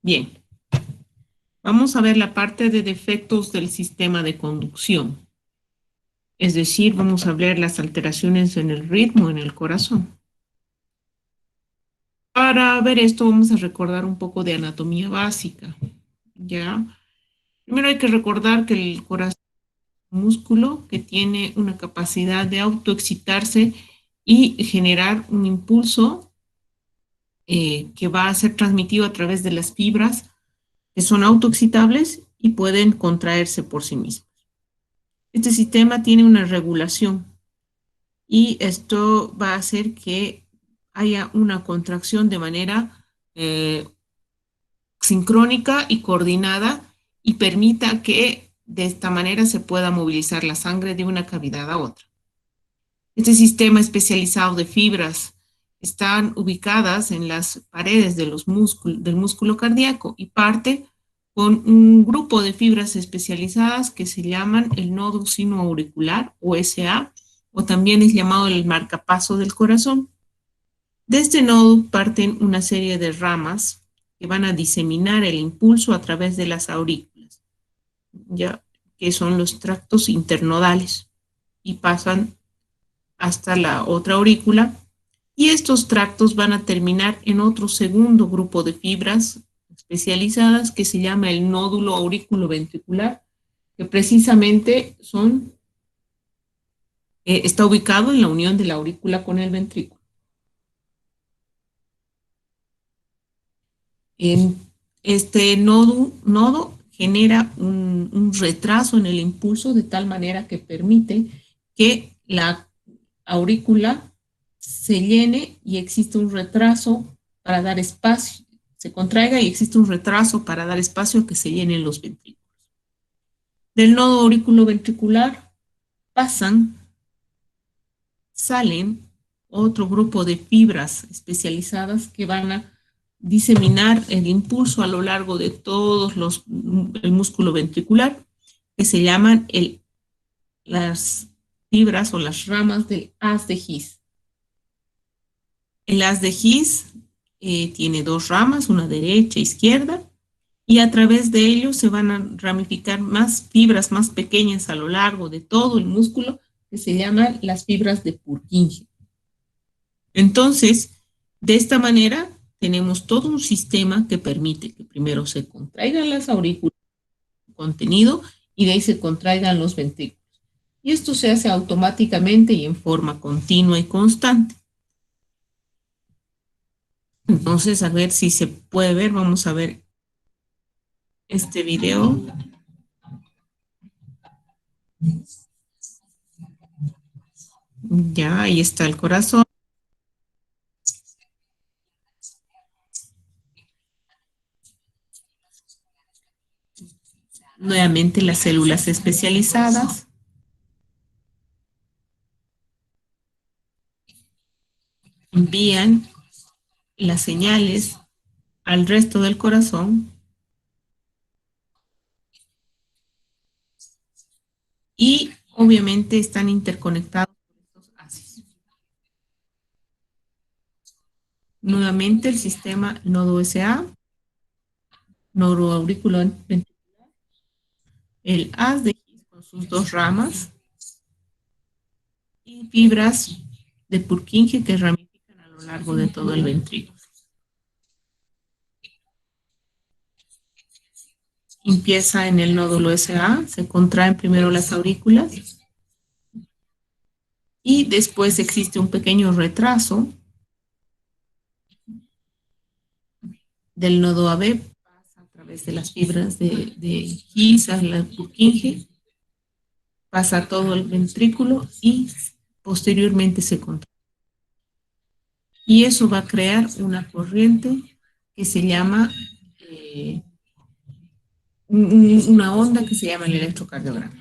Bien, vamos a ver la parte de defectos del sistema de conducción. Es decir, vamos a ver las alteraciones en el ritmo en el corazón. Para ver esto vamos a recordar un poco de anatomía básica, ¿ya? Primero hay que recordar que el corazón es un músculo que tiene una capacidad de autoexcitarse y generar un impulso que va a ser transmitido a través de las fibras que son autoexcitables y pueden contraerse por sí mismas. Este sistema tiene una regulación y esto va a hacer que haya una contracción de manera sincrónica y coordinada y permita que de esta manera se pueda movilizar la sangre de una cavidad a otra. Este sistema especializado de fibras están ubicadas en las paredes de del músculo cardíaco y parte con un grupo de fibras especializadas que se llaman el nodo sinoauricular o SA, o también es llamado el marcapaso del corazón. De este nodo parten una serie de ramas que van a diseminar el impulso a través de las aurículas, ya que son los tractos internodales, y pasan hasta la otra aurícula, y estos tractos van a terminar en otro segundo grupo de fibras especializadas que se llama el nódulo auriculoventricular, que precisamente está ubicado en la unión de la aurícula con el ventrículo. En este nodo genera un retraso en el impulso de tal manera que permite que la aurícula se llene y existe un retraso para dar espacio, se contraiga y existe un retraso para dar espacio a que se llenen los ventrículos. Del nodo auriculoventricular pasan, salen otro grupo de fibras especializadas que van a diseminar el impulso a lo largo de el músculo ventricular, que se llaman las fibras o las ramas del haz de His. El haz de His tiene dos ramas, una derecha e izquierda, y a través de ellos se van a ramificar más fibras más pequeñas a lo largo de todo el músculo, que se llaman las fibras de Purkinje. Entonces, de esta manera, tenemos todo un sistema que permite que primero se contraigan las aurículas, contenido, y de ahí se contraigan los ventrículos. Y esto se hace automáticamente y en forma continua y constante. Entonces, a ver si se puede ver, vamos a ver este video. Ya, ahí está el corazón. Nuevamente las células especializadas envían las señales al resto del corazón y obviamente están interconectados por estos haces. Nuevamente el sistema nodo SA, nodo auricular, el haz de His con sus dos ramas y fibras de Purkinje que ramifican a lo largo de todo el ventrículo. Empieza en el nódulo SA, se contraen primero las aurículas y después existe un pequeño retraso del nodo AB, pasa a través de las fibras de His a la Purkinje, pasa todo el ventrículo y posteriormente se contrae. Y eso va a crear una corriente que se llama, una onda que se llama el electrocardiograma.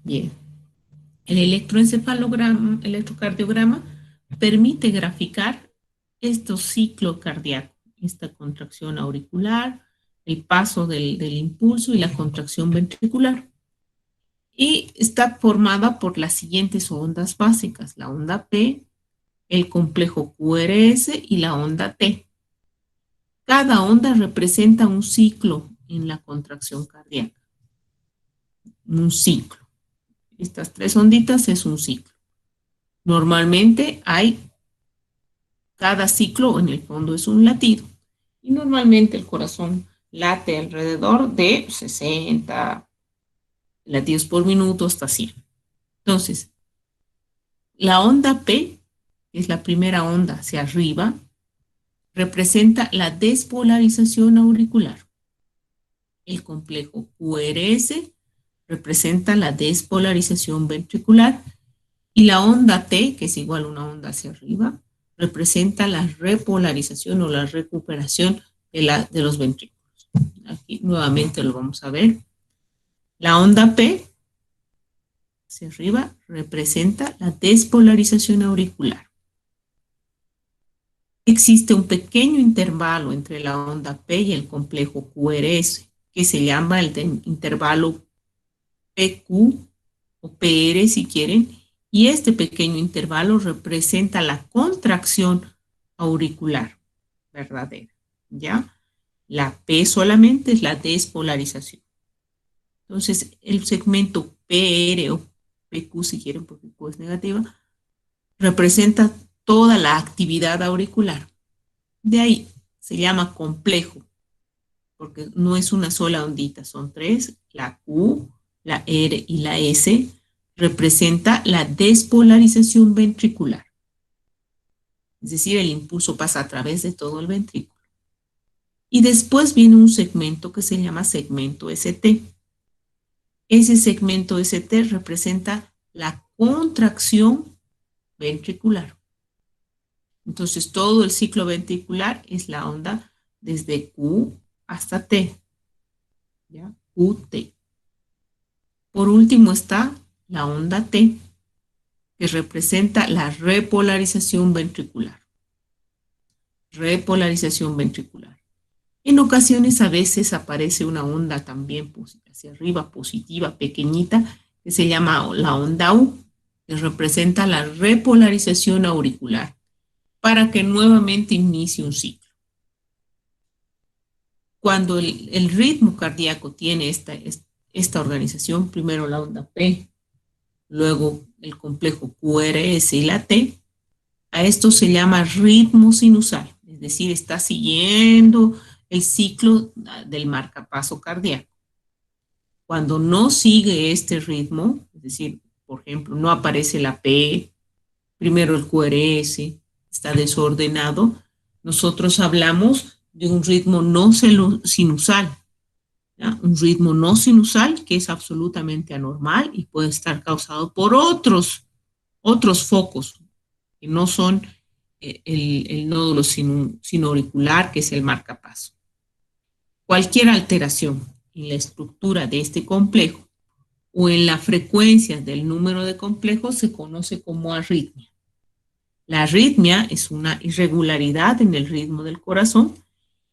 Bien, el electrocardiograma permite graficar estos ciclos cardíacos, esta contracción auricular, el paso del impulso y la contracción ventricular. y está formada por las siguientes ondas básicas: la onda P, el complejo QRS y la onda T. Cada onda representa un ciclo en la contracción cardíaca, un ciclo. Estas tres onditas es un ciclo. Normalmente cada ciclo en el fondo es un latido y normalmente el corazón late alrededor de 60 latidos por minuto hasta 100. Entonces, la onda P, que es la primera onda hacia arriba, representa la despolarización auricular. El complejo QRS representa la despolarización ventricular y la onda T, que es igual a una onda hacia arriba, representa la repolarización o la recuperación de los ventrículos. Aquí nuevamente lo vamos a ver. La onda P hacia arriba representa la despolarización auricular. Existe un pequeño intervalo entre la onda P y el complejo QRS, que se llama el intervalo PQ o PR si quieren, y este pequeño intervalo representa la contracción auricular verdadera, ¿ya? La P solamente es la despolarización. Entonces, el segmento PR o PQ, si quieren, porque Q es negativa, representa toda la actividad auricular. De ahí se llama complejo, porque no es una sola ondita, son tres: la Q, la R y la S, representa la despolarización ventricular. Es decir, el impulso pasa a través de todo el ventrículo. Y después viene un segmento que se llama segmento ST. Ese segmento ST representa la contracción ventricular. Entonces, todo el ciclo ventricular es la onda desde Q hasta T, ¿ya? QT. Por último está la onda T, que representa la repolarización ventricular. Repolarización ventricular. En ocasiones a veces aparece una onda también hacia arriba, positiva, pequeñita, que se llama la onda U, que representa la repolarización auricular, para que nuevamente inicie un ciclo. Cuando el ritmo cardíaco tiene esta organización, primero la onda P, luego el complejo QRS y la T, a esto se llama ritmo sinusal, es decir, está siguiendo el ciclo del marcapaso cardíaco. Cuando no sigue este ritmo, es decir, por ejemplo, no aparece la P, primero el QRS, está desordenado, nosotros hablamos de un ritmo no sinusal, ¿ya? Un ritmo no sinusal que es absolutamente anormal y puede estar causado por otros focos que no son el nódulo sinoauricular, que es el marcapaso. Cualquier alteración en la estructura de este complejo o en la frecuencia del número de complejos se conoce como arritmia. La arritmia es una irregularidad en el ritmo del corazón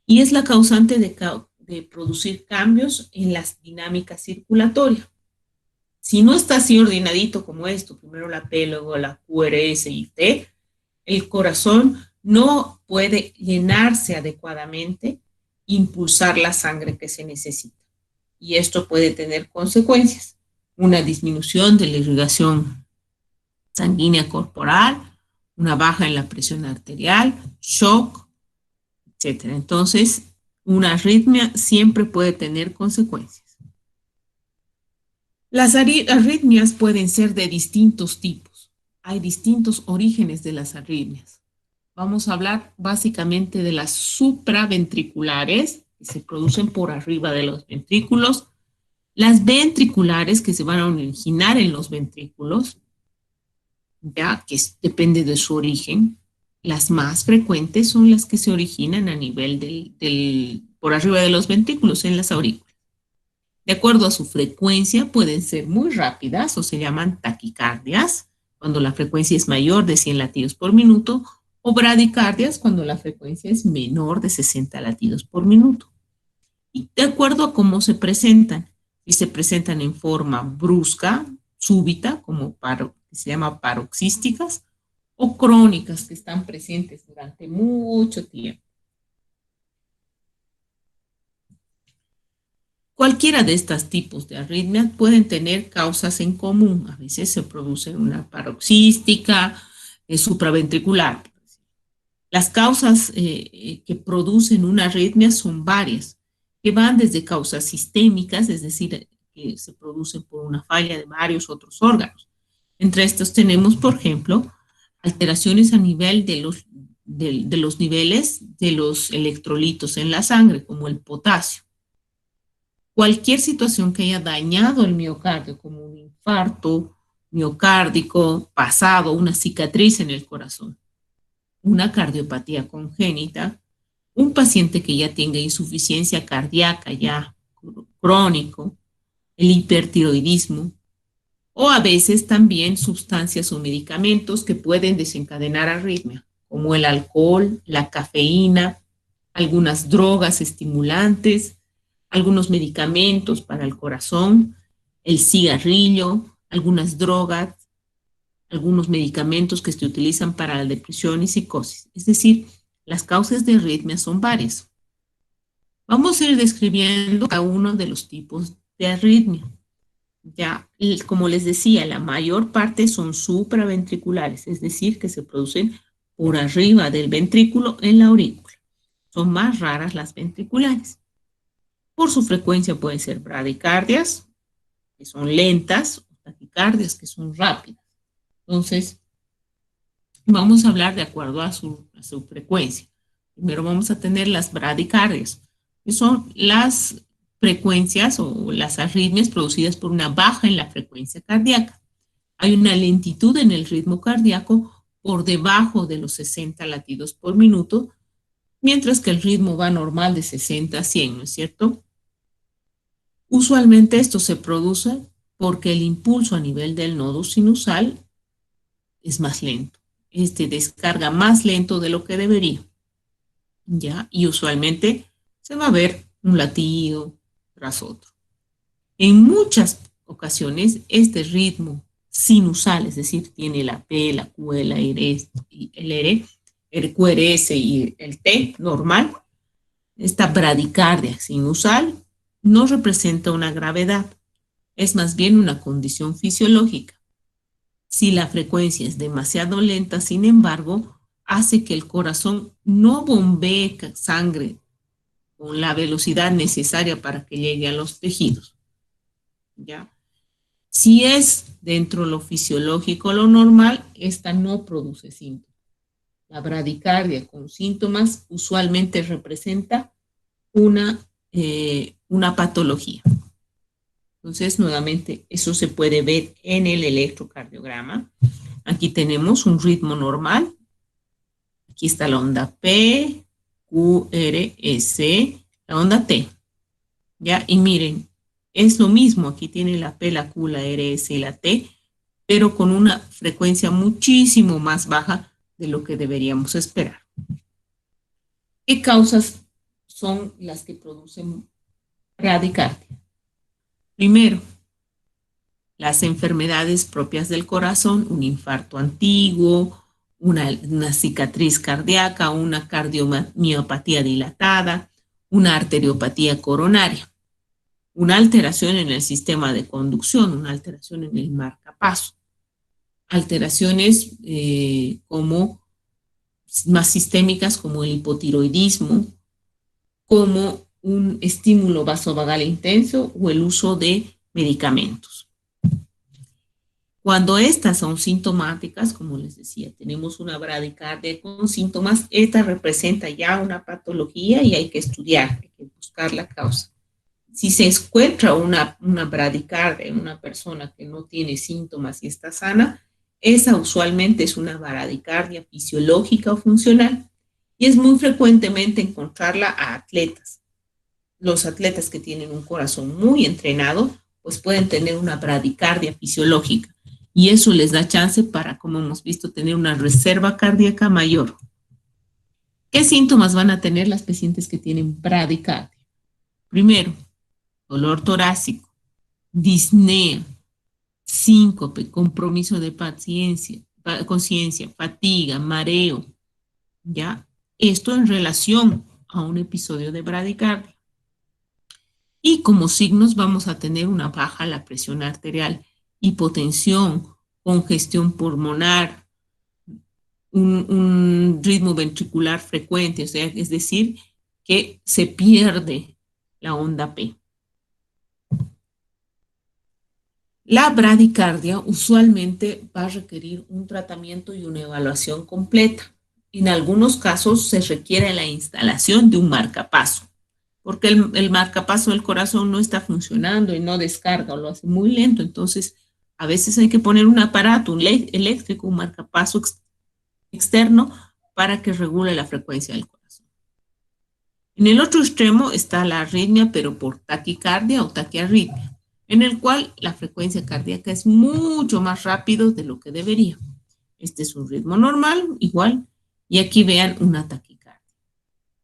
y es la causante de producir cambios en las dinámicas circulatorias. Si no está así ordenadito como esto, primero la P, luego la QRS y T, el corazón no puede llenarse adecuadamente, impulsar la sangre que se necesita. Y esto puede tener consecuencias: una disminución de la irrigación sanguínea corporal, una baja en la presión arterial, shock, etc. Entonces, una arritmia siempre puede tener consecuencias. Las arritmias pueden ser de distintos tipos. Hay distintos orígenes de las arritmias. Vamos a hablar básicamente de las supraventriculares, que se producen por arriba de los ventrículos, las ventriculares, que se van a originar en los ventrículos, ya que depende de su origen. Las más frecuentes son las que se originan a nivel por arriba de los ventrículos, en las aurículas. De acuerdo a su frecuencia, pueden ser muy rápidas o se llaman taquicardias, cuando la frecuencia es mayor de 100 latidos por minuto, o bradicardias, cuando la frecuencia es menor de 60 latidos por minuto. Y de acuerdo a cómo se presentan, y se presentan en forma brusca, súbita, que se llama paroxísticas, o crónicas, que están presentes durante mucho tiempo. Cualquiera de estos tipos de arritmias pueden tener causas en común. A veces se produce una paroxística supraventricular. Las causas que producen una arritmia son varias, que van desde causas sistémicas, es decir, que se producen por una falla de varios otros órganos. Entre estos tenemos, por ejemplo, alteraciones a nivel de los niveles de los electrolitos en la sangre, como el potasio. Cualquier situación que haya dañado el miocardio, como un infarto miocárdico pasado, una cicatriz en el corazón, una cardiopatía congénita, un paciente que ya tenga insuficiencia cardíaca ya crónico, el hipertiroidismo, o a veces también sustancias o medicamentos que pueden desencadenar arritmia, como el alcohol, la cafeína, algunas drogas estimulantes, algunos medicamentos para el corazón, el cigarrillo, algunas drogas, algunos medicamentos que se utilizan para la depresión y psicosis. Es decir, las causas de arritmia son varias. Vamos a ir describiendo cada uno de los tipos de arritmia. Ya, como les decía, la mayor parte son supraventriculares, es decir, que se producen por arriba del ventrículo en la aurícula. Son más raras las ventriculares. Por su frecuencia pueden ser bradicardias, que son lentas, o taquicardias, que son rápidas. Entonces, vamos a hablar de acuerdo a su frecuencia. Primero vamos a tener las bradicardias, que son las frecuencias o las arritmias producidas por una baja en la frecuencia cardíaca. Hay una lentitud en el ritmo cardíaco por debajo de los 60 latidos por minuto, mientras que el ritmo va normal de 60 a 100, ¿no es cierto? Usualmente esto se produce porque el impulso a nivel del nodo sinusal es más lento. Este descarga más lento de lo que debería. ¿Ya? Y usualmente se va a ver un latido tras otro. En muchas ocasiones, este ritmo sinusal, es decir, tiene la P, la Q, el R, el QRS y el T normal, esta bradicardia sinusal no representa una gravedad, es más bien una condición fisiológica. Si la frecuencia es demasiado lenta, sin embargo, hace que el corazón no bombee sangre con la velocidad necesaria para que llegue a los tejidos. ¿Ya? Si es dentro de lo fisiológico, lo normal, esta no produce síntomas. La bradicardia con síntomas usualmente representa una patología. Entonces, nuevamente, eso se puede ver en el electrocardiograma. Aquí tenemos un ritmo normal. Aquí está la onda P, Q, R, S, la onda T. ¿Ya? Y miren, es lo mismo. Aquí tiene la P, la Q, la R, S y la T, pero con una frecuencia muchísimo más baja de lo que deberíamos esperar. ¿Qué causas son las que producen bradicardia? Primero, las enfermedades propias del corazón, un infarto antiguo, una cicatriz cardíaca, una cardiomiopatía dilatada, una arteriopatía coronaria, una alteración en el sistema de conducción, una alteración en el marcapaso, alteraciones como más sistémicas como el hipotiroidismo, como un estímulo vasovagal intenso o el uso de medicamentos. Cuando estas son sintomáticas, como les decía, tenemos una bradicardia con síntomas, esta representa ya una patología y hay que estudiar, hay que buscar la causa. Si se encuentra una bradicardia en una persona que no tiene síntomas y está sana, esa usualmente es una bradicardia fisiológica o funcional y es muy frecuentemente encontrarla a atletas. Los atletas que tienen un corazón muy entrenado, pues pueden tener una bradicardia fisiológica y eso les da chance para, como hemos visto, tener una reserva cardíaca mayor. ¿Qué síntomas van a tener las pacientes que tienen bradicardia? Primero, dolor torácico, disnea, síncope, compromiso de conciencia, fatiga, mareo, ¿ya? Esto en relación a un episodio de bradicardia. Y como signos vamos a tener una baja la presión arterial, hipotensión, congestión pulmonar, un ritmo ventricular frecuente, o sea, es decir, que se pierde la onda P. La bradicardia usualmente va a requerir un tratamiento y una evaluación completa. En algunos casos se requiere la instalación de un marcapaso, porque el marcapaso del corazón no está funcionando y no descarga o lo hace muy lento. Entonces, a veces hay que poner un aparato, un eléctrico, un marcapaso externo para que regule la frecuencia del corazón. En el otro extremo está la arritmia, pero por taquicardia o taquiarritmia, en el cual la frecuencia cardíaca es mucho más rápido de lo que debería. Este es un ritmo normal, igual, y aquí vean una taquicardia.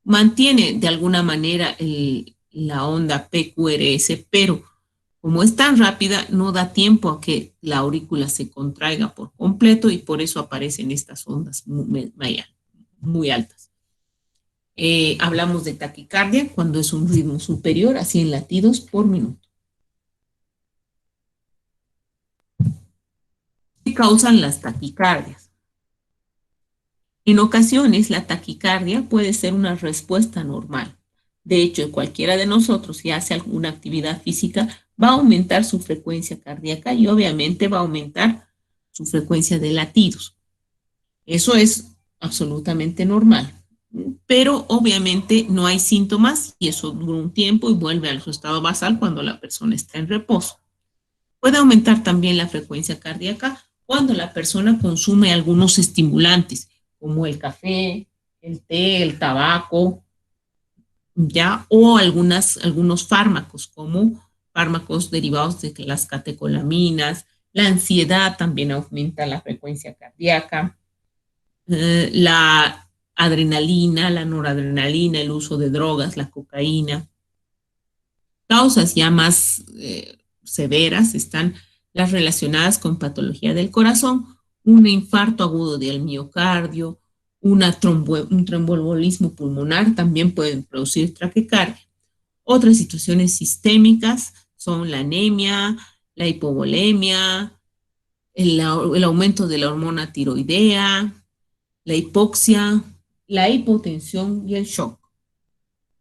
Mantiene de alguna manera la onda PQRS, pero como es tan rápida, no da tiempo a que la aurícula se contraiga por completo y por eso aparecen estas ondas muy altas. Hablamos de taquicardia cuando es un ritmo superior a 100 latidos por minuto. ¿Qué causan las taquicardias? En ocasiones, la taquicardia puede ser una respuesta normal. De hecho, cualquiera de nosotros, si hace alguna actividad física, va a aumentar su frecuencia cardíaca y obviamente va a aumentar su frecuencia de latidos. Eso es absolutamente normal. Pero obviamente no hay síntomas y eso dura un tiempo y vuelve a su estado basal cuando la persona está en reposo. Puede aumentar también la frecuencia cardíaca cuando la persona consume algunos estimulantes, como el café, el té, el tabaco, ¿ya? O algunos fármacos, como fármacos derivados de las catecolaminas. La ansiedad también aumenta la frecuencia cardíaca. La adrenalina, la noradrenalina, el uso de drogas, la cocaína. Causas ya más severas están las relacionadas con patología del corazón, un infarto agudo del miocardio, un tromboembolismo pulmonar también pueden producir taquicardia. Otras situaciones sistémicas son la anemia, la hipovolemia, el aumento de la hormona tiroidea, la hipoxia, la hipotensión y el shock.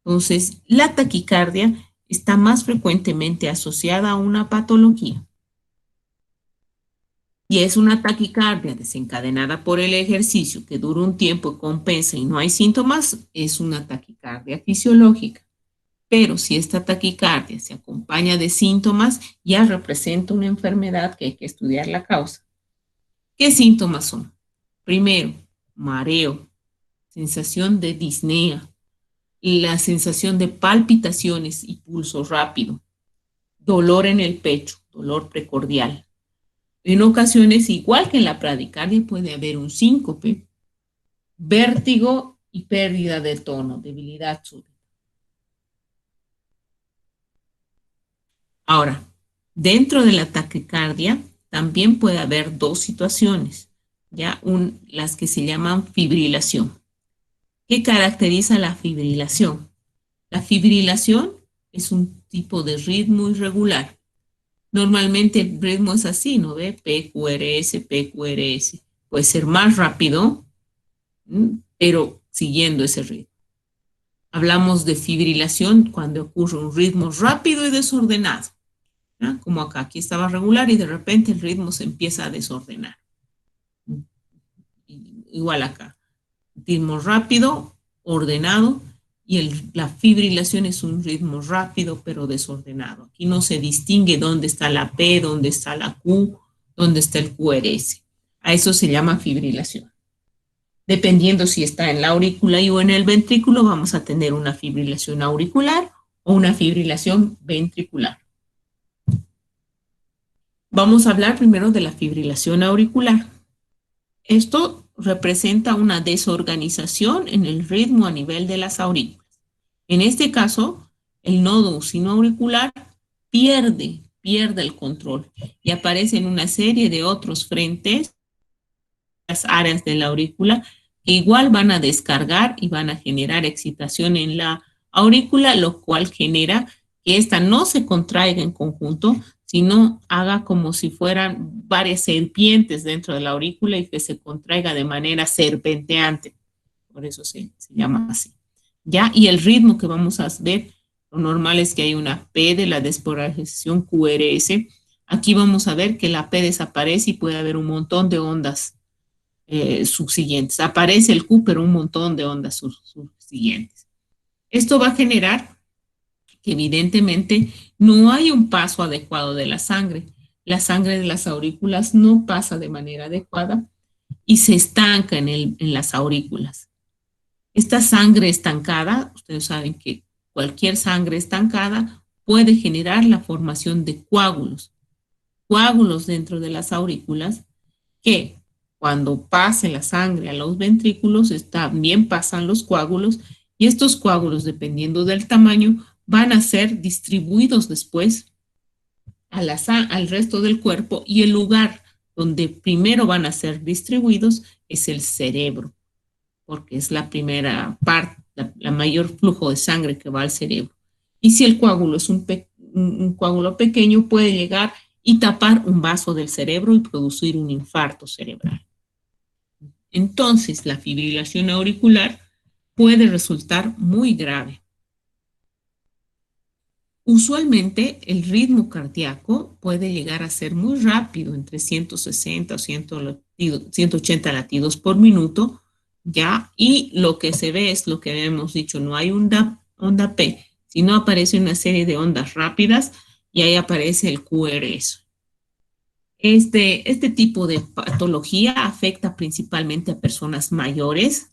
Entonces, la taquicardia está más frecuentemente asociada a una patología. Y es una taquicardia desencadenada por el ejercicio que dura un tiempo y compensa y no hay síntomas, es una taquicardia fisiológica. Pero si esta taquicardia se acompaña de síntomas, ya representa una enfermedad que hay que estudiar la causa. ¿Qué síntomas son? Primero, mareo, sensación de disnea, la sensación de palpitaciones y pulso rápido, dolor en el pecho, dolor precordial. En ocasiones, igual que en la bradicardia, puede haber un síncope, vértigo y pérdida de tono, debilidad súbita. Ahora, dentro de la taquicardia también puede haber dos situaciones, ya las que se llaman fibrilación. ¿Qué caracteriza la fibrilación? La fibrilación es un tipo de ritmo irregular. Normalmente el ritmo es así, ¿no ve? PQRS, PQRS. Puede ser más rápido, pero siguiendo ese ritmo. Hablamos de fibrilación cuando ocurre un ritmo rápido y desordenado. ¿No? Como acá, aquí estaba regular y de repente el ritmo se empieza a desordenar. Igual acá, ritmo rápido, ordenado, y la fibrilación es un ritmo rápido pero desordenado. Aquí no se distingue dónde está la P, dónde está la Q, dónde está el QRS. A eso se llama fibrilación. Dependiendo si está en la aurícula o en el ventrículo, vamos a tener una fibrilación auricular o una fibrilación ventricular. Vamos a hablar primero de la fibrilación auricular. Esto representa una desorganización en el ritmo a nivel de las aurículas. En este caso, el nodo sinoauricular pierde pierde el control y aparecen una serie de otros frentes, las áreas de la aurícula, que igual van a descargar y van a generar excitación en la aurícula, lo cual genera que ésta no se contraiga en conjunto, sino haga como si fueran varias serpientes dentro de la aurícula y que se contraiga de manera serpenteante. Por eso se llama así. ¿Ya? Y el ritmo que vamos a ver, lo normal es que hay una P de la despolarización QRS. Aquí vamos a ver que la P desaparece y puede haber un montón de ondas subsiguientes. Aparece el Q, pero un montón de ondas subsiguientes. Esto va a generar que evidentemente no hay un paso adecuado de la sangre. La sangre de las aurículas no pasa de manera adecuada y se estanca en las aurículas. Esta sangre estancada, ustedes saben que cualquier sangre estancada puede generar la formación de coágulos dentro de las aurículas que cuando pase la sangre a los ventrículos también pasan los coágulos y estos coágulos, dependiendo del tamaño, van a ser distribuidos después al resto del cuerpo y el lugar donde primero van a ser distribuidos es el cerebro, porque es la primera parte, la mayor flujo de sangre que va al cerebro. Y si el coágulo es un coágulo pequeño, puede llegar y tapar un vaso del cerebro y producir un infarto cerebral. Entonces, la fibrilación auricular puede resultar muy grave. Usualmente, el ritmo cardíaco puede llegar a ser muy rápido, entre 160 o 180 latidos por minuto, ¿ya? Y lo que se ve es lo que habíamos dicho, no hay onda P, sino aparece una serie de ondas rápidas y ahí aparece el QRS. Este tipo de patología afecta principalmente a personas mayores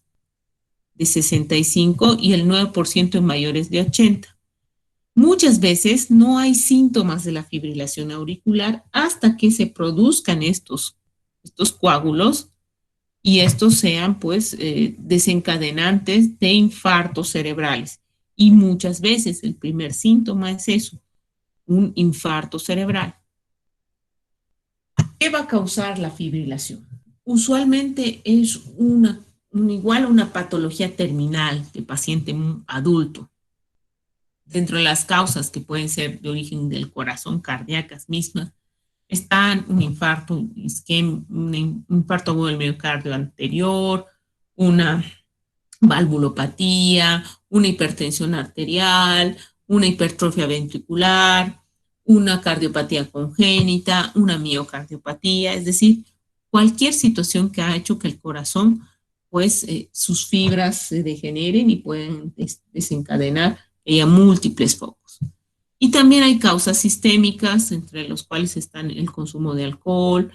de 65 y el 9% en mayores de 80. Muchas veces no hay síntomas de la fibrilación auricular hasta que se produzcan estos coágulos y estos sean pues desencadenantes de infartos cerebrales. Y muchas veces el primer síntoma es eso, un infarto cerebral. ¿Qué va a causar la fibrilación? Usualmente es igual a una patología terminal del paciente adulto. Dentro de las causas que pueden ser de origen del corazón, cardíacas mismas, están un infarto, un infarto agudo del miocardio anterior, una valvulopatía, una hipertensión arterial, una hipertrofia ventricular, una cardiopatía congénita, una miocardiopatía, es decir, cualquier situación que ha hecho que el corazón, pues sus fibras se degeneren y pueden desencadenar múltiples focos. Y también hay causas sistémicas, entre los cuales están el consumo de alcohol,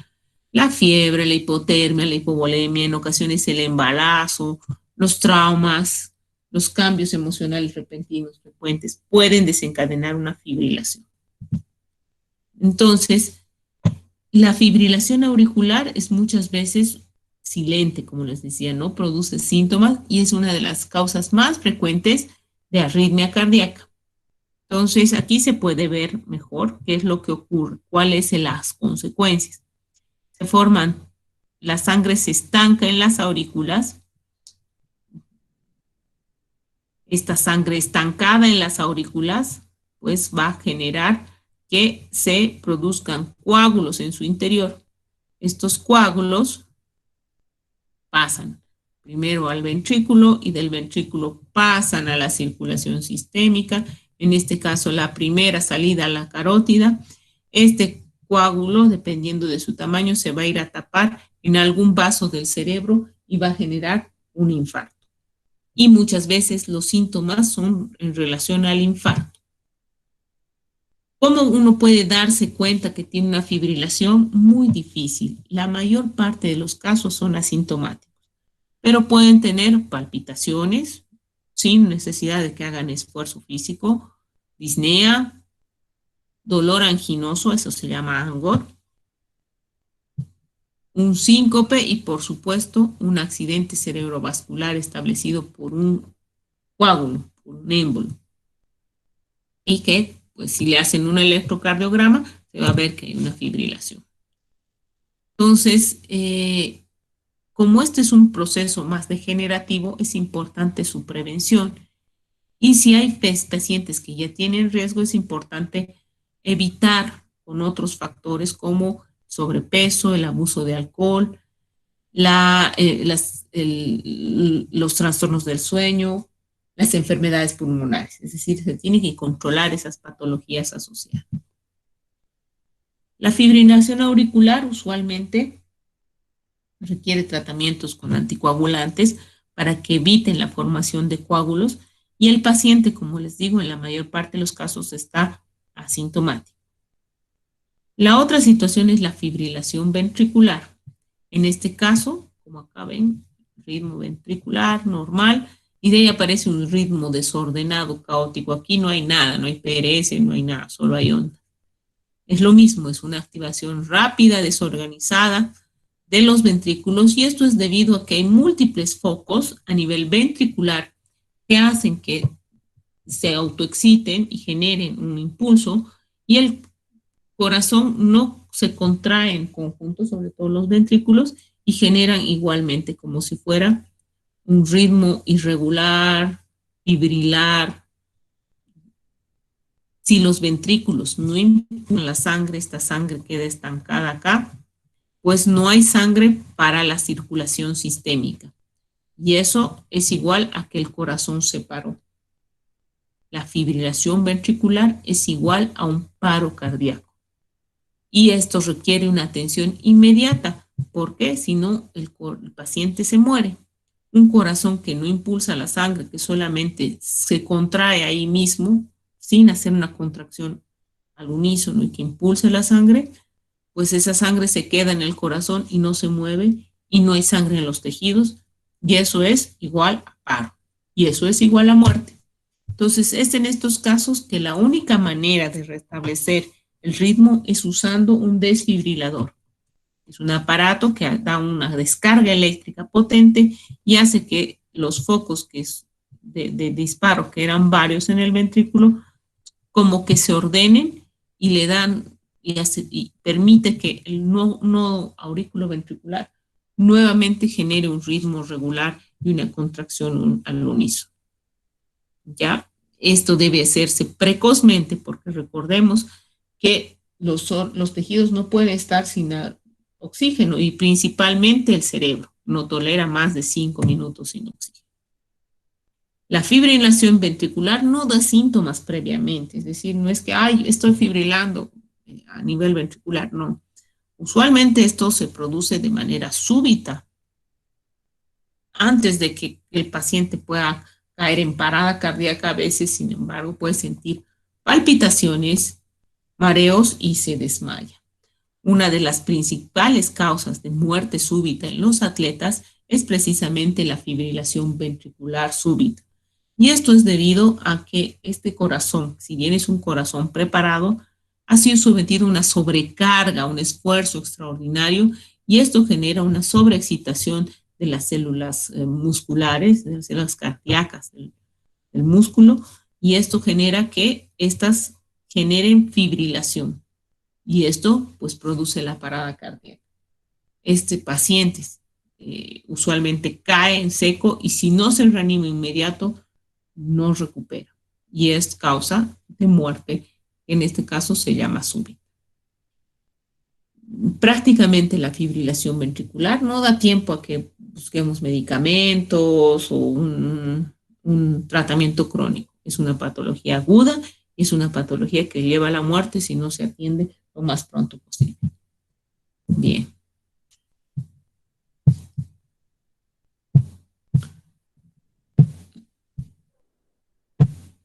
la fiebre, la hipotermia, la hipovolemia, en ocasiones el embarazo, los traumas, los cambios emocionales repentinos frecuentes pueden desencadenar una fibrilación. Entonces, la fibrilación auricular es muchas veces silente, como les decía, no produce síntomas y es una de las causas más frecuentes de arritmia cardíaca. Entonces, aquí se puede ver mejor qué es lo que ocurre, cuáles son las consecuencias. Se forman, la sangre se estanca en las aurículas. Esta sangre estancada en las aurículas, pues va a generar que se produzcan coágulos en su interior. Estos coágulos pasan primero al ventrículo y del ventrículo pasan a la circulación sistémica, en este caso la primera salida a la carótida. Este coágulo, dependiendo de su tamaño, se va a ir a tapar en algún vaso del cerebro y va a generar un infarto. Y muchas veces los síntomas son en relación al infarto. ¿Cómo uno puede darse cuenta que tiene una fibrilación? Muy difícil. La mayor parte de los casos son asintomáticos, pero pueden tener palpitaciones sin necesidad de que hagan esfuerzo físico, disnea, dolor anginoso, eso se llama angor, un síncope y por supuesto un accidente cerebrovascular establecido por un coágulo, por un émbolo. Y que, pues si le hacen un electrocardiograma, se va a ver que hay una fibrilación. Entonces, como este es un proceso más degenerativo, es importante su prevención. Y si hay pacientes que ya tienen riesgo, es importante evitar con otros factores como sobrepeso, el abuso de alcohol, los trastornos del sueño, las enfermedades pulmonares. Es decir, se tienen que controlar esas patologías asociadas. La fibrilación auricular usualmente requiere tratamientos con anticoagulantes para que eviten la formación de coágulos y el paciente, como les digo, en la mayor parte de los casos está asintomático. La otra situación es la fibrilación ventricular. En este caso, como acá ven, ritmo ventricular normal y de ahí aparece un ritmo desordenado, caótico. Aquí no hay nada, no hay PRS, no hay nada, solo hay onda. Es lo mismo, es una activación rápida, desorganizada de los ventrículos y esto es debido a que hay múltiples focos a nivel ventricular que hacen que se autoexciten y generen un impulso y el corazón no se contrae en conjunto, sobre todo los ventrículos, y generan igualmente como si fuera un ritmo irregular, fibrilar. Si los ventrículos no impulsan la sangre, esta sangre queda estancada acá, pues no hay sangre para la circulación sistémica. Y eso es igual a que el corazón se paró. La fibrilación ventricular es igual a un paro cardíaco. Y esto requiere una atención inmediata, porque si no, el paciente se muere. Un corazón que no impulsa la sangre, que solamente se contrae ahí mismo, sin hacer una contracción al unísono y que impulse la sangre, pues esa sangre se queda en el corazón y no se mueve y no hay sangre en los tejidos y eso es igual a paro y eso es igual a muerte. Entonces es en estos casos que la única manera de restablecer el ritmo es usando un desfibrilador. Es un aparato que da una descarga eléctrica potente y hace que los focos que es de disparo, que eran varios en el ventrículo, como que se ordenen y le dan y permite que el nodo auriculoventricular nuevamente genere un ritmo regular y una contracción al unísono. ¿Ya? Esto debe hacerse precozmente porque recordemos que los tejidos no pueden estar sin oxígeno y principalmente el cerebro no tolera más de 5 minutos sin oxígeno. La fibrilación ventricular no da síntomas previamente, es decir, no es que, ay, estoy fibrilando a nivel ventricular, no. Usualmente esto se produce de manera súbita, antes de que el paciente pueda caer en parada cardíaca. A veces, sin embargo, puede sentir palpitaciones, mareos y se desmaya. Una de las principales causas de muerte súbita en los atletas es precisamente la fibrilación ventricular súbita. Y esto es debido a que este corazón, si bien es un corazón preparado, ha sido sometido a una sobrecarga, un esfuerzo extraordinario, y esto genera una sobreexcitación de las células musculares, de las células cardíacas del músculo, y esto genera que estas generen fibrilación. Y esto pues produce la parada cardíaca. Este paciente usualmente cae en seco y si no se reanima inmediato, no recupera. Y es causa de muerte. En este caso se llama súbita. Prácticamente la fibrilación ventricular no da tiempo a que busquemos medicamentos o un tratamiento crónico. Es una patología aguda y es una patología que lleva a la muerte si no se atiende lo más pronto posible. Bien.